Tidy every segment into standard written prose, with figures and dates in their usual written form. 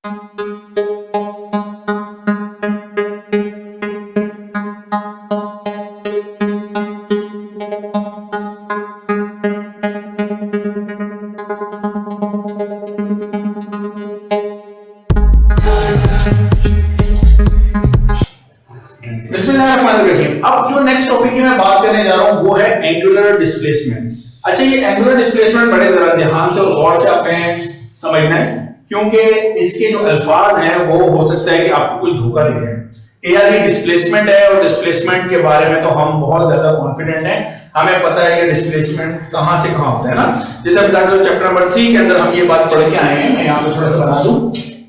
अब जो next topic की मैं बात करने जा रहा हूं वो है एंगुलर डिस्प्लेसमेंट। अच्छा, ये एंगुलर डिस्प्लेसमेंट बड़े जरा ध्यान से और गौर से आपने समझना है, क्योंकि इसके जो अल्फाज हैं वो हो सकता है कि आपको कुछ धोखा दे जाए कि यार ये डिस्प्लेसमेंट है, और डिस्प्लेसमेंट के बारे में तो हम बहुत ज्यादा कॉन्फिडेंट हैं, हमें पता है कि डिस्प्लेसमेंट कहां से कहां होता है ना। जैसे एग्जांपल चैप्टर नंबर 3 के अंदर हम ये बात पढ़ के आए हैं। मैं यहां पे थोड़ा सा बता दूं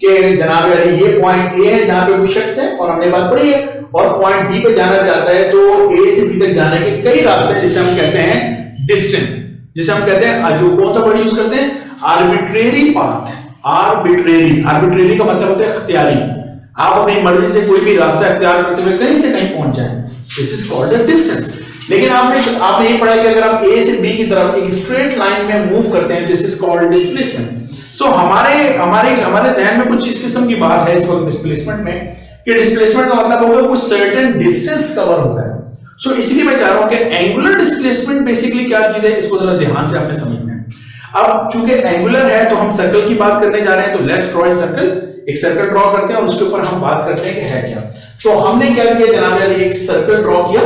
कि जनाब ये पॉइंट ए है जहां पे कोई शख्स है और हमने बात पढ़ी है, और पॉइंट बी पे जाना चाहता है तो ए से बी तक जाने के कई रास्ते हैं जिसे हम कहते हैं डिस्टेंस, जिसे हम कहते हैं, जो कौन सा वर्ड यूज करते हैं, आर्बिट्रेरी पाथ। आर्बिट्रेरी का मतलब होता है इख्तियारी। आप अपनी मर्जी से कोई भी रास्ता इख्तियार करते हुए कहीं से कहीं पहुंच जाएं, this is called the distance. लेकिन आपने ये पढ़ा कि अगर आप ए से बी की तरफ एक स्ट्रेट लाइन में मूव करते हैं, दिस इज कॉल्ड डिस्प्लेसमेंट। सो हमारे जहन में कुछ इस किस्म की बात है इस वक्त डिस्प्लेसमेंट में, कि डिस्प्लेसमेंट का मतलब होगा कुछ सर्टेन डिस्टेंस कवर हो रहा है। सो इसलिए मैं चाह रहा हूं कि एंगुलर डिस्प्लेसमेंट बेसिकली क्या चीज है, इसको जरा ध्यान से आपने समझना है। अब चूंकि एंगुलर है तो हम सर्कल की बात करने जा रहे हैं, तो लेट्स ड्रॉ अ सर्कल। एक सर्कल ड्रॉ करते हैं और उसके ऊपर हम बात करते हैं कि है क्या। तो हमने क्या किया जनाब, एक सर्कल ड्रॉ किया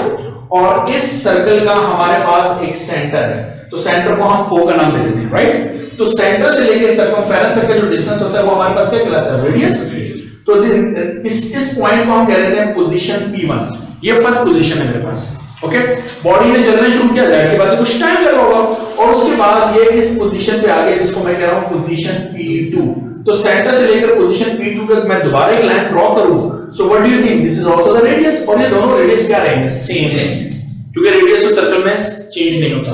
और इस सर्कल का हमारे पास एक सेंटर है, तो सेंटर को हम O का नाम दे देते हैं, राइट। तो सेंटर से लेके सर्कमफेरेंस तक का जो डिस्टेंस होता है वो हमारे पास क्या कहलाता है, रेडियस। तो इस पॉइंट को हम कह रहे हैं पोजीशन P1, ये फर्स्ट पोजीशन है मेरे पास। ओके, बॉडी ने चलना शुरू किया, जाहिर सी बात है कुछ टाइम लगा होगा, और उसके बाद ये इस पोजीशन पे आ गया जिसको मैं कह रहा हूं पोजीशन P2। तो सेंटर से लेकर पोजीशन P2 तक मैं दोबारा एक लाइन ड्रॉ करूं, so what do you think, this is also the radius. और ये दोनों रेडियस क्या रहेंगे, सेम है, क्योंकि रेडियस तो सर्कल में चेंज नहीं होता।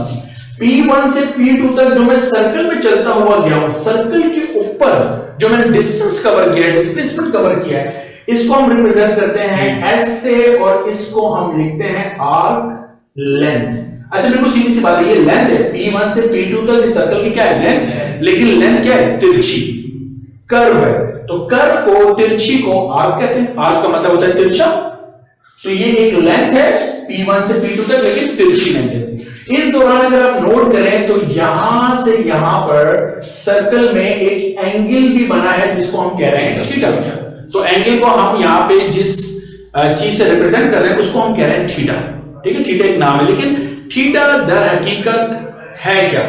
P1 से P2 तक जो मैं सर्कल में चलता हुआ गया हूं, सर्कल के ऊपर जो मैंने डिस्टेंस कवर किया है, डिस्प्लेसमेंट कवर किया है, इसको हम रिप्रेजेंट करते हैं S से, और इसको हम लिखते हैं आर्क लेंथ। अच्छा, बिल्कुल सीधी सी बात है, ये लेंथ है P1 से P2 तक इस सर्कल की क्या है, लेंथ। लेकिन लेंथ क्या है, तिरछी, कर्व है। तो कर्व को, तिरछी को आर्क कहते हैं। आर्क का मतलब होता है तिरछा। तो ये एक लेंथ है P1 से P2 तक, लेकिन तिरछी लेंथ है। इस दौरान अगर आप नोट करें तो यहां से यहां पर सर्कल में एक एंगल भी बना है जिसको हम कह रहे हैं थीटा। तो एंगल को हम यहां पे जिस चीज से रिप्रेजेंट कर रहे हैं उसको हम कह रहे हैं थीटा। ठीक है, थीटा एक नाम है, लेकिन थीटा दर हकीकत है क्या,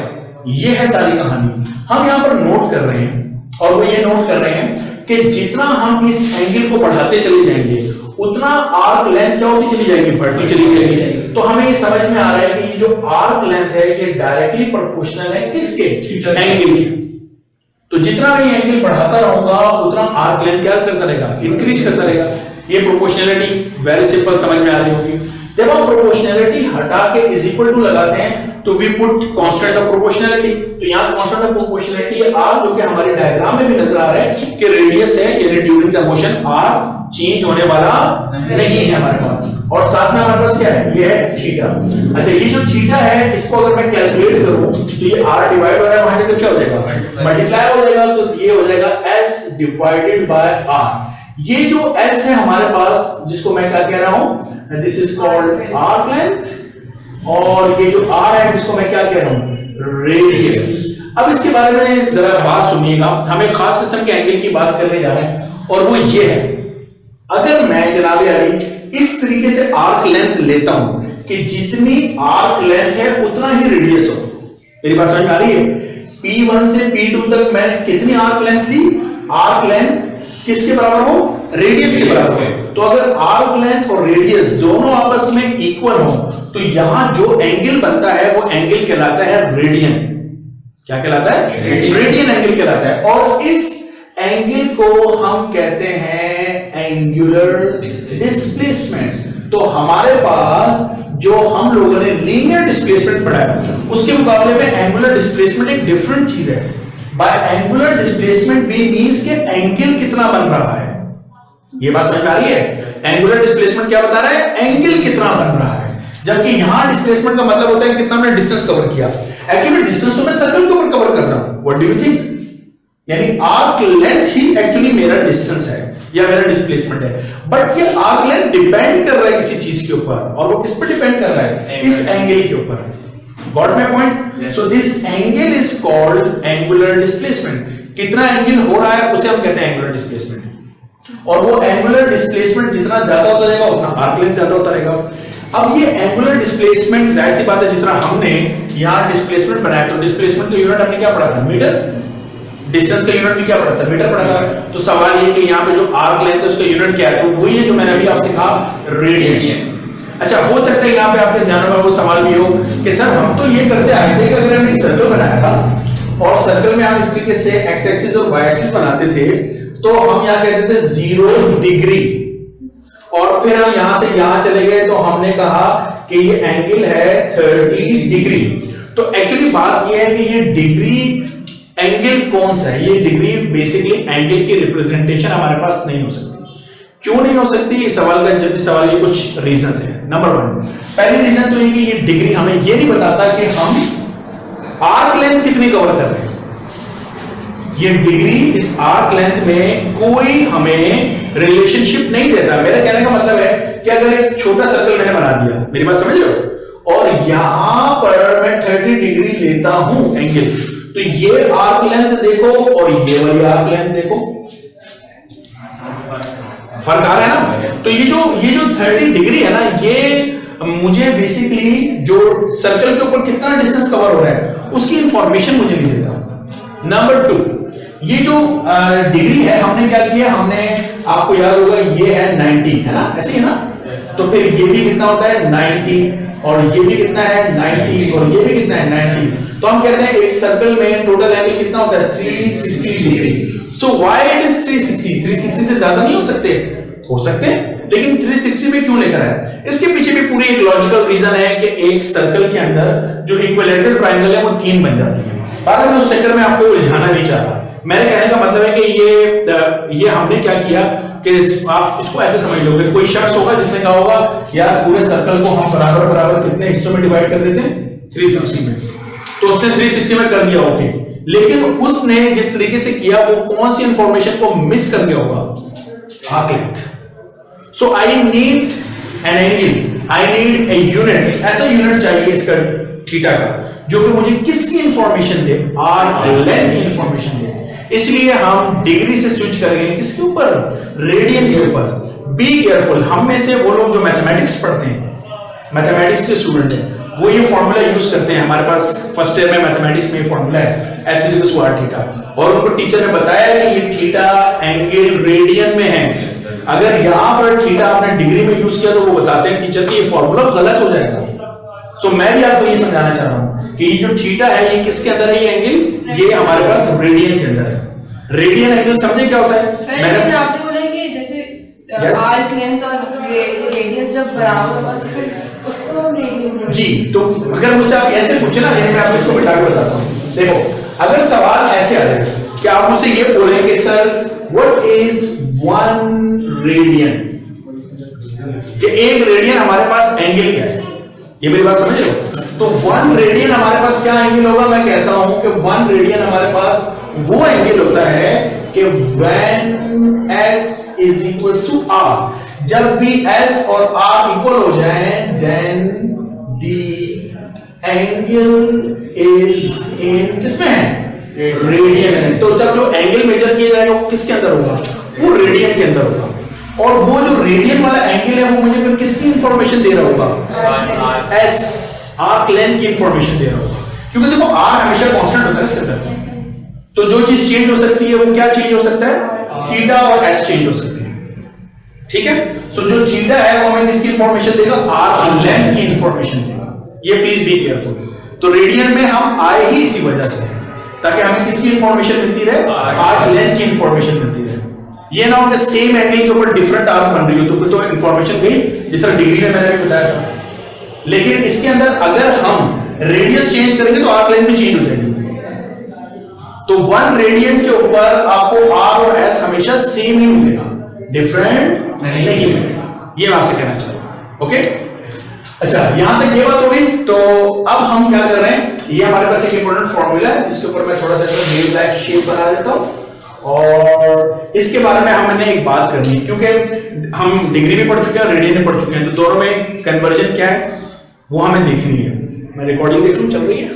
ये है सारी कहानी। हम यहां पर नोट कर रहे हैं, और वो ये नोट कर रहे हैं कि जितना हम इस एंगल को बढ़ाते चले जाएंगे उतना आर्क लेंथ क्या होती चली जाएगी, बढ़ती चली जाएगी। तो हमें ये समझ में आ रहा है कि ये जो आर्क लेंथ है ये डायरेक्टली प्रोपोर्शनल है किसके, एंगल के। तो जितना मैं एंगल बढ़ाता रहूंगा उतना आर्क लेंथ क्या करता रहेगा, इंक्रीज करता रहेगा। ये प्रोपोर्शनलिटी वेरी सिंपल समझ में आ रही होगी। जब हम प्रोपोर्शनलिटी हटा के इज इक्वल टू लगाते हैं तो we put constant of proportionality. तो यहां कांस्टेंट ऑफ प्रोपोर्शनलिटी है r, जो कि हमारे डायग्राम में भी नजर आ रहा है कि रेडियस है, यानी during the motion r change होने वाला नहीं है हमारे पास। और साथ में हमारे पास क्या है, ये है थीटा। अच्छा, ये जो थीटा है इसको अगर मैं कैलकुलेट करूं तो ये r डिवाइड हो रहा है, वहां जाकर क्या हो जाएगा, मल्टीप्लाई हो जाएगा। तो ये हो जाएगा s डिवाइडेड बाय r। ये जो s है हमारे पास, जिसको मैं क्या कह रहा हूं, this is called arc length, और ये जो r है जिसको मैं क्या कह रहा हूं, रेडियस। अब इसके बारे में जरा बात सुनिएगा, हम एक खास किस्म के एंगल की बात करने जा रहे हैं, और वो ये है, अगर मैं जनाब यानी इस तरीके से आर्क लेंथ लेता हूं कि जितनी आर्क लेंथ है उतना ही रेडियस हो, मेरी बात समझ में आ रही है। P1 से P2 तक मैं कितनी आर्क लेंथ ली, आर्क लेंथ किसके बराबर हो, रेडियस के बराबर है। तो अगर आर्क लेंथ और रेडियस दोनों आपस में इक्वल हो तो यहां जो एंगल बनता है वो एंगल कहलाता है रेडियन। क्या कहलाता है, रेडियन एंगल कहलाता है। और इस एंगल को हम कहते हैं एंगुलर डिस्प्लेसमेंट। तो हमारे पास जो हम लोगों ने लीनियर डिस्प्लेसमेंट पढ़ा है उसके मुकाबले में एंगुलर डिस्प्लेसमेंट एक डिफरेंट चीज है। By angular displacement we means के एंगल कितना बन रहा है, ये बात समझ में आ रही है। एंगुलर डिस्प्लेसमेंट क्या बता रहा है, एंगल कितना बन रहा है, जबकि यहां डिस्प्लेसमेंट का मतलब होता है कितना मैंने डिस्टेंस कवर किया। एक्चुअली डिस्टेंस तो मैं सर्कल के ऊपर कवर कर रहा हूं, व्हाट डू यू थिंक, यानी आर्क लेंथ ही एक्चुअली मेरा डिस्टेंस है या मेरा डिस्प्लेसमेंट है, बट ये आर्क लेंथ डिपेंड कर रहा है किसी चीज के ऊपर, और वो किस पर डिपेंड कर रहा है? इस एंगल के ऊपर। Got my point? So this angle is called angular displacement. कितना एंगल हो रहा है उसे हम कहते हैं एंगुलर डिस्प्लेसमेंट, और वो एंगुलर डिस्प्लेसमेंट जितना ज्यादा होता जाएगा उतना आर्क लेंथ ज्यादा होता रहेगा। अब ये एंगुलर डिस्प्लेसमेंट जाहिर सी बात है, जिस तरह हमने यहां डिस्प्लेसमेंट बनाया तो डिस्प्लेसमेंट का यूनिट हमने क्या पढ़ा था? मीटर। डिस्टेंस का यूनिट भी क्या पढ़ा था? मीटर पढ़ा था। तो सवाल ये कि यहाँ पे जो आर्क लेंथ है उसका यूनिट क्या है? तो वही है जो मैंने अभी आपसे कहा, रेडियन। अच्छा, हो सकता है यहाँ पे आपके ध्यान में वो सवाल भी हो कि सर हम तो ये करते आए थे कि अगर हमने एक सर्कल बनाया था और सर्कल में हम इस तरीके से एक्स एक्सिस और वाई एक्सिस बनाते थे तो हम यहाँ कहते थे 0 डिग्री, और फिर हम यहां से यहां चले गए तो हमने कहा कि ये एंगल है 30 डिग्री। तो एक्चुअली बात ये है कि ये डिग्री एंगल कौन सा है? ये डिग्री बेसिकली एंगल की रिप्रेजेंटेशन हमारे पास नहीं हो सकती। क्यों नहीं हो सकती? इस सवाल का जल्दी सवाल ये कुछ रीजंस हैं। नंबर 1, पहली रीजन तो ये कि ये डिग्री हमें ये नहीं बताता कि हम आर्क लेंथ कितनी कवर कर रहे हैं। ये डिग्री इस आर्क लेंथ में कोई हमें रिलेशनशिप नहीं देता। मेरा कहने का मतलब है कि अगर एक छोटा सर्कल मैंने बना दिया, मेरी बात समझ रहे हो, और यहां पर मैं 30 डिग्री लेता हूं एंगल, तो ये आर्क लेंथ देखो और ये वाली आर्क लेंथ देखो, फर्क आ रहा है ना? तो ये जो 30 डिग्री है ना, ये मुझे बेसिकली जो सर्कल के ऊपर कितना डिस्टेंस कवर हो रहा है उसकी इंफॉर्मेशन मुझे नहीं देता। नंबर 2, ये जो डिग्री है हमने क्या किया, हमने आपको याद होगा ये है 90, है ना? ऐसे ही ना? तो फिर ये भी कितना होता है? 90, और ये भी कितना है? 90, और ये भी कितना है? 90। तो हम कहते हैं एक सर्कल में टोटल एंगल कितना होता है? 360 degree. So why it is 360? 360 से ज्यादा नहीं हो सकते? हो सकते हैं, लेकिन 360 में क्यों लेकर आए? इसके पीछे भी पूरी एक लॉजिकल रीजन है कि एक सर्कल के अंदर जो इक्विलैटरल ट्रायंगल है वो 3 बन जाती है। पर मैं उस चक्कर में आपको उलझाना नहीं चाहता। मेरे कहने का मतलब है कि ये हमने क्या किया कि आप इसको ऐसे समझ लो कि कोई शख्स होगा जिसने कहा होगा यार पूरे सर्कल को हम बराबर बराबर कितने हिस्सों में डिवाइड कर देते हैं? 360 में। तो उसने 360 में कर दिया, ओके, लेकिन उसने जिस तरीके से किया वो कौन सी इंफॉर्मेशन को मिस कर दिया होगा? Arc length. So I need an angle, I need a unit, ऐसा यूनिट चाहिए इसका थीटा का जो कि मुझे किसकी इंफॉर्मेशन दे? आर्क लेंथ की इंफॉर्मेशन दे। इसलिए हम डिग्री से स्विच करेंगे किसके ऊपर? रेडियन के ऊपर। बी केयरफुल, हम में से वो लोग जो मैथमेटिक्स पढ़ते हैं, मैथमेटिक्स के स्टूडेंट हैं, वो ये फॉर्मूला यूज करते हैं। हमारे पास फर्स्ट ईयर में मैथमेटिक्स में ये फॉर्मूला है, S is equal to R theta, और उनको टीचर ने बताया कि ये थीटा एंगल रेडियन में है। अगर यहां पर थीटा आपने डिग्री में यूज किया तो वो बताते हैं टीचर कि ये फॉर्मूला गलत हो जाएगा। सो मैं भी आपको ये समझाना चाह रहा हूं कि ये जो थीटा है ये किसके अंदर है? ये एंगल ये हमारे पास रेडियन के अंदर है। रेडियन एंगल समझे क्या होता है? मैंने आपने बोला कि जैसे आर्क लेंथ और रेडियस जब बराबर होगा तो फिर उसको हम रेडियन बोलते हैं। जी, तो अगर मुझसे आप ऐसे पूछे ना, मैं आपको इसको बिठा के बताता हूं। देखो, अगर सवाल ऐसे आ जाए कि आप मुझसे ये बोलें कि सर व्हाट इज 1 रेडियन, कि 1 रेडियन हमारे पास एंगल क्या है? ये मेरी बात समझ रहे हो? तो 1 रेडियन हमारे पास क्या एंगल होगा? मैं कहता हूं कि 1 रेडियन हमारे पास वो एंगल होता है कि when s is equals to r, जब भी s और r इक्वल हो जाए then the angle is in किसमें है? रेडियन है। तो जब जो एंगल मेजर किया जाएगा वो किसके अंदर होगा? वो रेडियन के अंदर होगा। और वो जो रेडियन वाला एंगल है वो मुझे फिर किसकी इंफॉर्मेशन दे रहा होगा? एस, आर्क लेंथ की इंफॉर्मेशन दे रहा होगा। क्योंकि देखो आर हमेशा कांस्टेंट होता है इसके अंदर, तो जो चीज चेंज हो सकती है वो क्या चेंज हो सकता है? थीटा और एस चेंज हो सकते हैं। ठीक है? सो जो थीटा है वो हमें किसकी इंफॉर्मेशन देगा? आर्क लेंथ की इंफॉर्मेशन देगा। ये प्लीज बी केयरफुल। तो रेडियन में हम आए ही इसी वजह से ताकि हमें किसकी इंफॉर्मेशन मिलती रहे? आर्क लेंथ की इंफॉर्मेशन मिलती रहे। ये ना हो कि सेम एंगल के ऊपर डिफरेंट आर्क बन रही हो तो फिर तो इंफॉर्मेशन गई, जिस तरह डिग्री में मैंने भी बताया था। लेकिन इसके अंदर अगर हम रेडियस चेंज करेंगे तो आर्क लेंथ भी चेंज हो जाएगी। तो 1 रेडियन के ऊपर आपको आर और एस हमेशा सेम ही मिलेगा, डिफरेंट नहीं मिलेगा। ये मैं आपसे कहना चाह रहा हूं। ओके, अच्छा, यहां तक ये बात हो गई। तो अब हम क्या कर रहे हैं, ये हमारे पास एक इंपॉर्टेंट फॉर्मूला है जिसके ऊपर मैं थोड़ा सा वेव लाइक शेप बना देता हूं। और इसके बारे में हमने एक बात करनी है, क्योंकि हम डिग्री भी पढ़ चुके हैं और रेडियन भी पढ़ चुके हैं, तो दोनों में कन्वर्जन क्या है वो हमें देखनी है। मैं रिकॉर्डिंग देख लूं, चल रही है?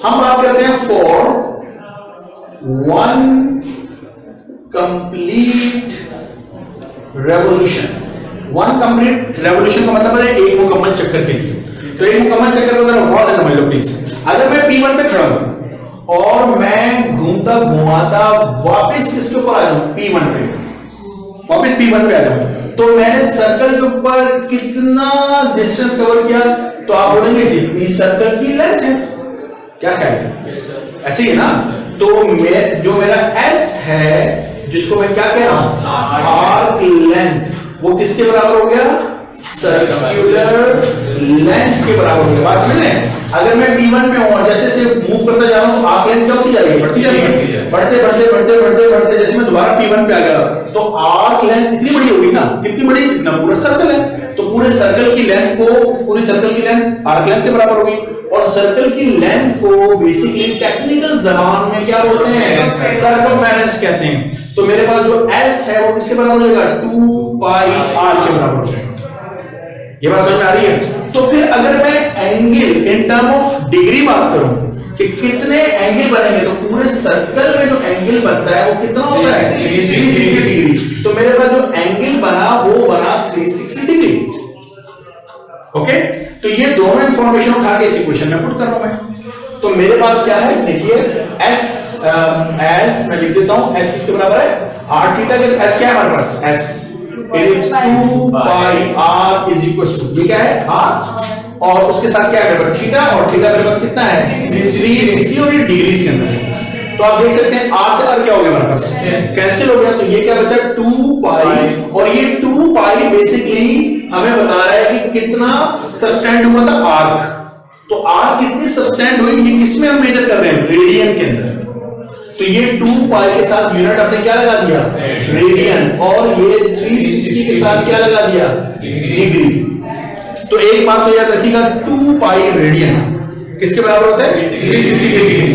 हम बात करते हैं for one complete revolution. One complete revolution का मतलब है एक मुकम्मल चक्कर के लिए। तो एक मुकम्मल चक्कर को जरा गौर से समझ लो प्लीज। अगर मैं P1 पे खड़ा हूं और मैं घूमता घुमाता वापस किसके ऊपर आ जाऊं, P1 पे, वापस P1 पे आ जाऊं, तो मैंने सर्कल के ऊपर कितना डिस्टेंस कवर किया? तो आप बोलेंगे जितनी सर्कल की लेंथ है। क्या ख्याल है? ऐसे ही है ना? तो मैं जो मेरा S है जिसको मैं क्या कह रहा हूं, आर्क लेंथ, वो किसके बराबर हो गया? सर्कुलर लेंथ के बराबर हो गया। बात समझ रहे हैं? अगर मैं P1 में हूं और जैसे से मूव करता जा रहा हूं तो आर्क लेंथ क्या होती जा रही है? बढ़ती जा रही है। बढ़ते बढ़ते बढ़ते बढ़ते बढ़ते जैसे मैं दोबारा P1 पे आ गया तो आर्क लेंथ इतनी बड़ी होगी ना, कितनी बड़ी? कितना? पूरा सर्कल है, तो पूरे सर्कल की लेंथ को, पूरी सर्कल की लेंथ आर्क लेंथ के बराबर होगी। और सर्कल की लेंथ को बेसिकली टेक्निकल जबान में क्या बोलते हैं? सर्कमफेरेंस कहते हैं। तो मेरे पास जो S है वो किसके बराबर हो जाएगा? 2 पाई r के बराबर हो जाएगा। ये बात समझ में आ रही है? तो फिर अगर मैं angle in term of degree बात करूं कि कितने एंगल बनेंगे, तो पूरे सर्कल में जो एंगल बनता है वो कितना होता है? 360 डिग्री। तो मेरे पास जो एंगल बना वो बना 360 डिग्री। ओके, तो ये दोनों इंफॉर्मेशन उठा के इस इक्वेशन में पुट कर रहा हूं मैं। तो मेरे पास क्या है, देखिए S मैं लिख देता हूं, S किसके बराबर है? r थीटा के। S क्या है हमारे पास? S it is 2 pi r is equal to, ये क्या है? r, और उसके साथ क्या है? थीटा, और थीटा मेरे पास कितना है? 360, और ये डिग्री के अंदर है। तो आप देख सकते हैं r से r क्या हो गया हमारे पास? कैंसिल हो गया। तो ये क्या बचा? 2 पाई, और ये 2 पाई बेसिकली हमें बता रहा है कि कितना सबस्टेंड हुआ था आर्क। तो आर्क कितनी सबस्टेंड हुई, ये किसमें हम मेजर कर रहे हैं? रेडियन के अंदर। तो ये 2 पाई के साथ यूनिट आपने क्या लगा दिया? रेडियन। और ये 360 के साथ क्या लगा दिया? डिग्री। तो एक बात तो याद रखिएगा, 2 पाई रेडियन किसके बराबर होता है? 360 डिग्री।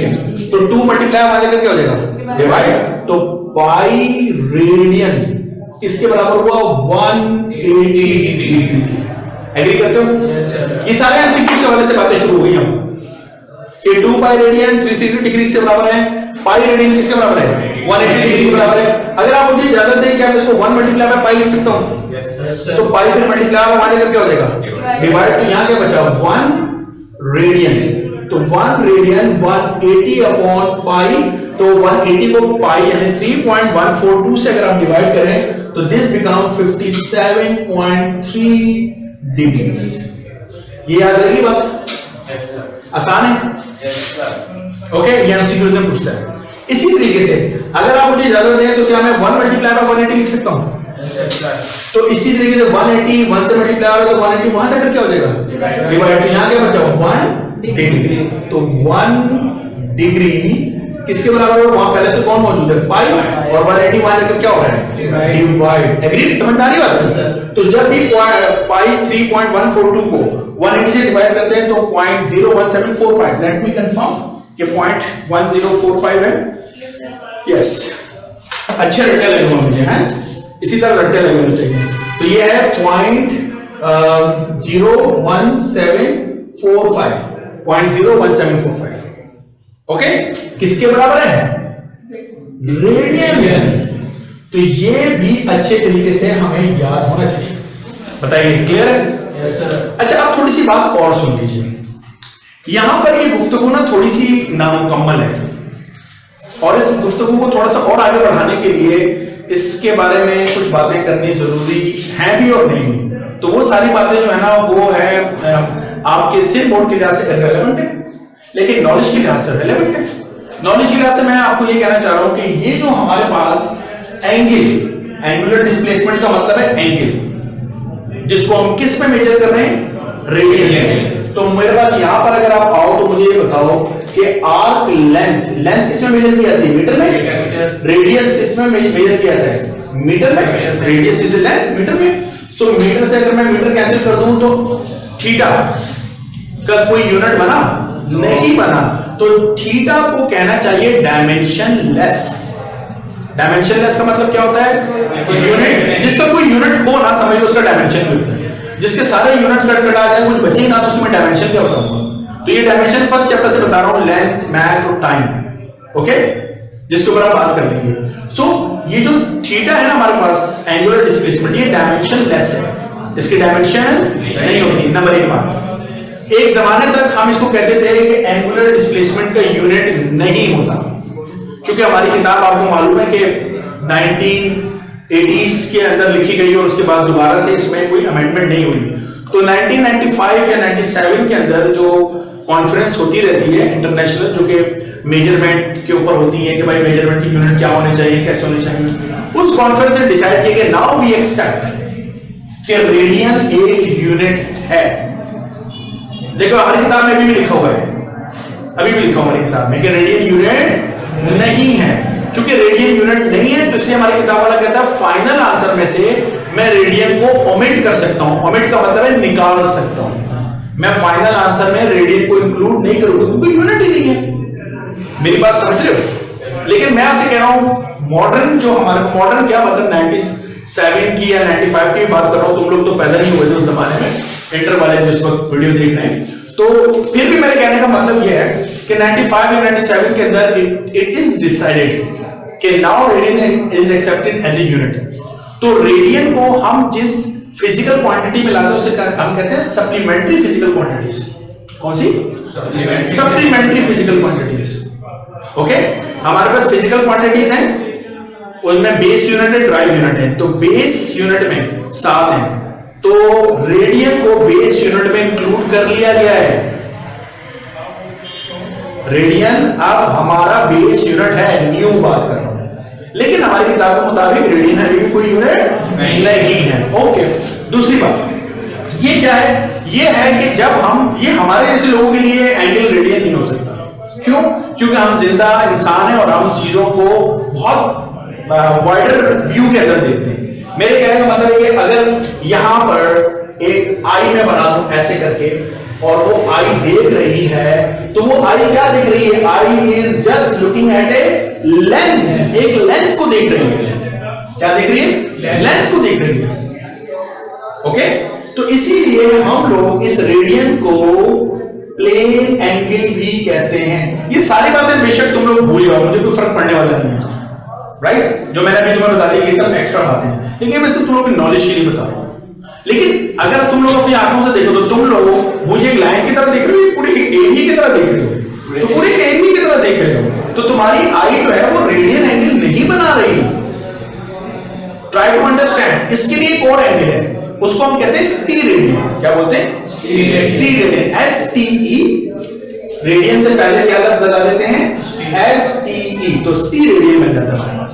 तो 2 मल्टीप्लाई हमारे जाकर क्या हो जाएगा? डिवाइड। तो पाई रेडियन किसके बराबर हुआ? 180 डिग्री। एग्री करते हो? ये सारे एमसीक्यूज के हवाले से बातें शुरू हो गई हम कि 2 पाई रेडियन 360 डिग्री से बराबर है। पाई रेडियन किसके बराबर है? 180 डिग्री के बराबर है। अगर आप मुझे इजाजत दें कि मैं इसको 1 मल्टीप्लाई बाय पाई लिख सकता हूं, तो पाई फिर मल्टीप्लाई हमारे करके हो जाएगा डिवाइड। तो यहां क्या बचा? 1 रेडियन। तो 1 रेडियन 180 अपॉन पाई। तो 180 को पाई यानी 3.142 से अगर आप डिवाइड करें तो दिस बिकम 57.3 डिग्रीज। ये याद रहेगी बात? आसान है? ओके, ये एमसीक्यू से पूछता है। इसी तरीके से अगर आप मुझे इजाजत दें तो क्या मैं 1 मल्टीप्लाई बाय 180 लिख सकता हूं? तो इसी तरीके से 180 1 से मल्टीप्लाई होगा तो 180 वहां तक क्या हो जाएगा? डिवाइड। तो यहां क्या बचा? 1 डिग्री। तो 1 डिग्री किसके बराबर हो? वहां पहले से कौन मौजूद है? पाई, और 180 वहां जाकर क्या हो रहा है? डिवाइड। एग्री? समझ आ रही बात है? तो जब भी पाई 3.142 को 180 से डिवाइड करते हैं तो 0.01745, लेट मी कंफर्म कि 0.1045 है। यस, अच्छे रट्टे लगे हुए मुझे, हैं? इसी तरह रट्टे लगे होने चाहिए। तो ये है 0.1745। ओके, किसके बराबर है? रेडियन। तो ये भी अच्छे तरीके से हमें याद होना चाहिए। बताइए, क्लियर है? Yes sir. अच्छा, अब थोड़ी सी बात और सुन लीजिए। यहां पर ये गुफ्तगू ना थोड़ी सी नामुकम्मल है, और इस गुफ्तगू को थोड़ा सा और आगे बढ़ाने के लिए इसके बारे में कुछ बातें करनी जरूरी है भी और नहीं भी। तो वो सारी बातें जो है ना वो है आपके सिर्फ बोर्ड के लिहाज से इररिलेवेंट है, लेकिन नॉलेज के लिहाज से रिलेवेंट है। नॉलेज के लिहाज से मैं आपको ये कहना चाह रहा हूं कि ये जो हमारे पास एंगुलर डिस्प्लेसमेंट का मतलब है एंगल, जिसको हम किस में मेजर कर रहे हैं? रेडियन। तो मेरे पास यहां पर अगर आप आओ तो मुझे ये बताओ कि आर्क लेंथ किस में मेजर की जाती है? मीटर में। रेडियस किस में मेजर किया जाता है? मीटर में। रेडियस इज लेंथ मीटर में। सो मीटर से अगर मैं मीटर कैंसिल कर दूं तो थीटा का कोई यूनिट बना? नहीं बना। तो थीटा को कहना चाहिए डायमेंशनलेस। डायमेंशनलेस का मतलब क्या होता है? यूनिट जिसका कोई यूनिट हो ना, समझ लो उसका डायमेंशन भी होता है। जिसके सारे यूनिट कट कटा जाए, कुछ बचे ना, तो उसमें डायमेंशन क्या बताऊंगा। तो ये डायमेंशन फर्स्ट चैप्टर से बता रहा हूं, लेंथ, मास और टाइम, ओके, जिसके ऊपर हम बात कर लेंगे। सो ये जो थीटा है ना हमारे पास, एंगुलर डिस्प्लेसमेंट, ये डायमेंशनलेस है, इसकी डायमेंशन नहीं होती। नंबर एक बात, एक जमाने तक हम इसको कहते थे कि एंगुलर डिस्प्लेसमेंट का यूनिट नहीं होता, क्योंकि हमारी किताब आपको मालूम है कि 1980s के अंदर लिखी गई और उसके बाद दोबारा से इसमें कोई अमेंडमेंट नहीं हुई। तो 1995 या 97 के अंदर जो कॉन्फ्रेंस होती रहती है इंटरनेशनल, जो कि मेजरमेंट के ऊपर होती है कि भाई मेजरमेंट की यूनिट क्या होने चाहिए, कैसे होने चाहिए, उस कॉन्फ्रेंस ने डिसाइड किया कि नाउ वी एक्सेप्ट कि रेडियन एक यूनिट है। देखो हमारी किताब में अभी भी लिखा हुआ है, अभी भी लिखा हुआ हमारी किताब में कि रेडियन यूनिट नहीं है। चूंकि रेडियन यूनिट नहीं है, तो इसलिए हमारी किताब वाला कहता है फाइनल आंसर में से मैं रेडियन को ओमिट कर सकता हूं। ओमिट का मतलब है निकाल सकता हूं। मैं फाइनल आंसर में रेडियन को इंक्लूड नहीं करूंगा क्योंकि यूनिट ही नहीं है। मेरी बात समझ रहे हो? लेकिन मैं आपसे कह रहा हूं मॉडर्न, जो हमारे मॉडर्न क्या मतलब 97 की या 95 की बात कर रहा हूं, तुम लोग तो पैदा नहीं हुए थे उस जमाने में, इंटर वाले जो इस वक्त वीडियो देख रहे हैं। तो फिर भी मेरे कहने का मतलब यह है कि 95 या 97 के अंदर इट इज डिसाइडेड कि now radian is accepted as a unit. तो रेडियन को हम जिस फिजिकल क्वांटिटी में लाते हैं उसे हम कहते हैं सप्लीमेंट्री फिजिकल क्वांटिटीज। कौन सी? Supplementary physical quantities. ओके, हमारे पास फिजिकल क्वांटिटीज हैं, उनमें बेस यूनिट है, ड्राइव यूनिट है। तो बेस यूनिट में 7 हैं, तो रेडियन को बेस यूनिट में इंक्लूड कर लिया गया है। रेडियन अब हमारा बेस यूनिट है, न्यू बात कर रहा हूं। लेकिन हमारी किताब के मुताबिक रेडियन अभी भी कोई यूनिट नहीं है। ओके, दूसरी बात ये क्या है? ये है कि जब हम, ये हमारे जैसे लोगों के लिए एंगल रेडियन नहीं हो सकता। क्यों? क्योंकि हम जिंदा इंसान हैं और हम चीजों को बहुत वाइडर व्यू के अंदर देखते हैं। मेरे कहने का मतलब है कि अगर यहां पर एक आई में बना दूं ऐसे करके और वो आई देख रही है, तो वो आई क्या देख रही है? I is just looking at a length, एक लेंथ को देख रही है। क्या देख रही है? लेंथ को देख रही है। ओके, तो इसीलिए हम लोग इस रेडियन को प्लेन एंगल भी कहते हैं। ये सारी बातें बेशक तुम लोग भूल जाओ, मुझे कोई फर्क पड़ने वाला नहीं है, राइट? जो मैंने अभी तुम्हें बता दिया ये सब एक्स्ट्रा बातें हैं, लेकिन मैं सिर्फ तुम लोगों की नॉलेज के लिए बता रहा हूं। लेकिन अगर तुम लोग अपनी आंखों से देखो तो तुम लोग मुझे एक लाइन की तरह देख रहे हो, पूरे एरिया की तरह देख रहे हो, तो पूरे एरिया की तरह देख रहे हो, तो तुम्हारी आई जो है वो रेडियन एंगल नहीं बना रही। Try to understand. इसके लिए एक और एंगल है, उसको हम कहते हैं स्टी रेडियन। क्या बोलते हैं? स्टी रेडियन, STE। रेडियन से पहले क्या लफ्ज लगा देते हैं? STE, तो स्टी रेडियन बन जाता है हमारे पास।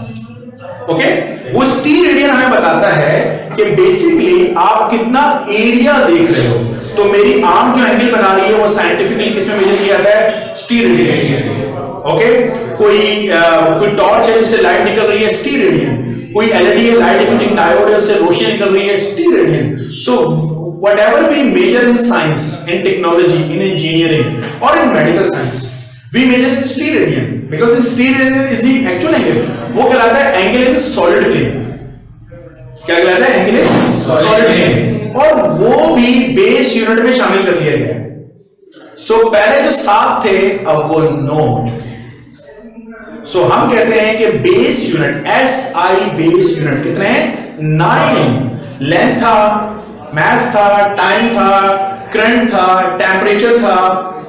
ओके, वो स्टी रेडियन हमें बताता है कि बेसिकली आप कितना एरिया देख रहे हो। तो मेरी आंख जो एंगल बना रही है वो साइंटिफिकली किसमें मेजर किया जाता है? स्टी रेडियन। ओके, कोई टॉर्च है जिससे लाइट निकल रही है, स्टी रेडियन। कोई एलईडी है, लाइट इमिटिंग डायोड है, उससे रोशनी निकल रही है, स्टी radian. So whatever we measure in science, in technology, in engineering or in medical science, we measure स्टी रेडियन because स्टी radian is the actual angle. वो कहलाता है एंगल इन सॉलिड प्लेन। क्या कहलाता है? Angle in solid plane. और वो भी बेस यूनिट में शामिल कर दिया गया है। सो पहले जो 7 थे अब वो 9 हो चुके हैं। सो हम कहते हैं कि base unit, SI base unit कितने हैं? 9। लेंथ था, मास था, टाइम था, करंट था, टेम्परेचर था,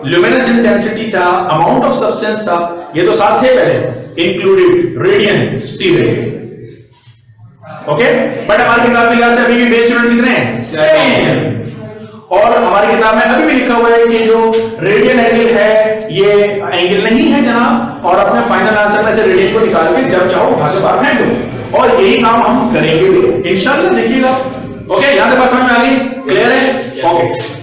ल्यूमिनस इंटेंसिटी था, अमाउंट ऑफ सब्सटेंस था। ये तो 7 थे पहले, इंक्लूडेड रेडियन, स्टी रेडियन। ओके, बट हमारी किताब के लिहाज से अभी भी बेस यूनिट कितने हैं? 7। और हमारी किताब में अभी भी लिखा हुआ है कि जो रेडियन एंगल है ये एंगल नहीं है जनाब, और अपने फाइनल आंसर में से रेडियन को निकाल के जब चाहो उठा के बाहर फेंक दो। और यही काम हम करेंगे भी इंशाल्लाह, देखिएगा। ओके, यहां तक बात समझ में आ गई? क्लियर है? ओके।